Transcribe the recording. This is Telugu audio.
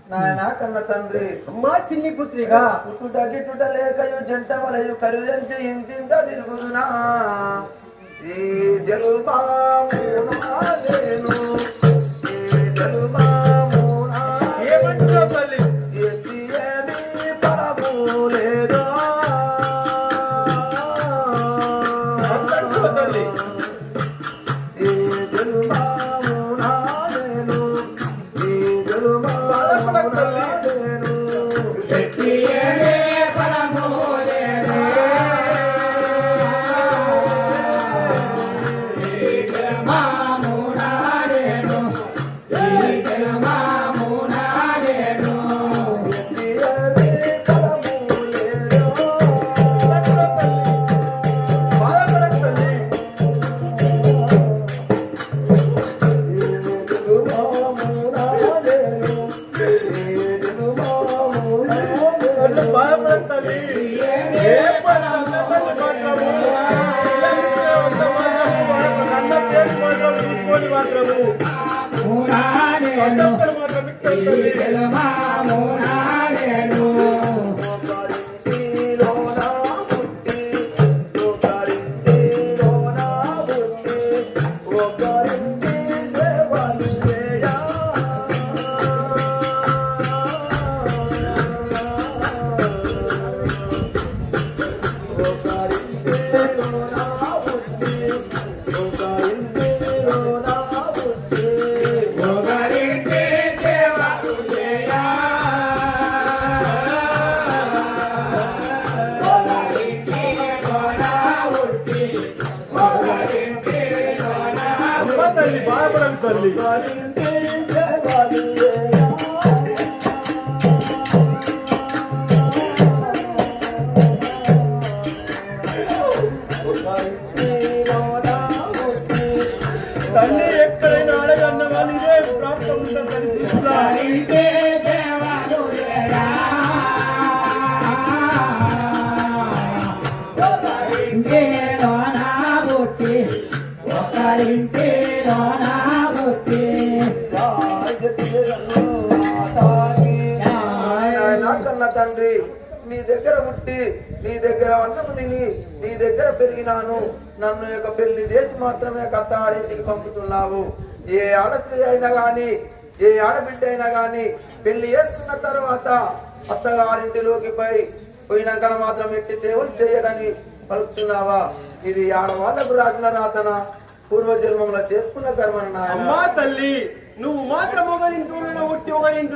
నాయన కన్న తండ్రి అమ్మా చిన్ని పుత్రిగా పుట్టుట గిట్టుట లేకయు జంట వలయు కరుదంచి ఇంతింత తిరుగుదునా ఈ జలుబామునాదేను ఈ జలుబామునా ఏమంటావు తల్లి? ఎత్తి ఏమీ పరము లేదో అంటావు తల్లి? ఈ జలుబామునాదేను ఈ జలుబామునాదేను బాధపడకు తల్లి. నన్ను బాధపడకు తల్లి. ఏ పని అన్న తల్లి మాత్రము, పిల్లలిచ్చే అంత మాత్రము, వాళ్ళకు అన్నం చేసి మాత్రం చూసుకొని మాత్రము ఒక్కొక్కరు మాత్రం ఇచ్చారు తల్లి. అమ్మ తల్లి బాధపడకు తల్లి. తల్లి ఎక్కడైనా అడగన్న వాళ్ళు ఇదే ప్రాప్తం ఉంటుందని తెలుసులా? నాయనా కన్న తండ్రి నీ దగ్గర పుట్టి నీ దగ్గర అన్నము తిని నీ దగ్గర పెరిగినాను. నన్ను యొక్క పెళ్లి చేసి మాత్రమే కత్తారింటికి పంపుతున్నావు. ఏ ఆడస్త్రీ అయినా గాని ఏ ఆడబిడ్డ అయినా గాని పెళ్లి చేసుకున్న తర్వాత అత్తగారింటిలోకి పోయినాక మాత్రం ఎట్టి సేవలు చేయడని పలుకుతున్నావా? ఇది ఆడవాళ్ళకు రాసిన రాతన పూర్వజన్మంలో చేసుకున్న కర్మన. అమ్మా తల్లి, నువ్వు మాత్రం ఒకరింటూ ఒట్టి ఒకరింటూ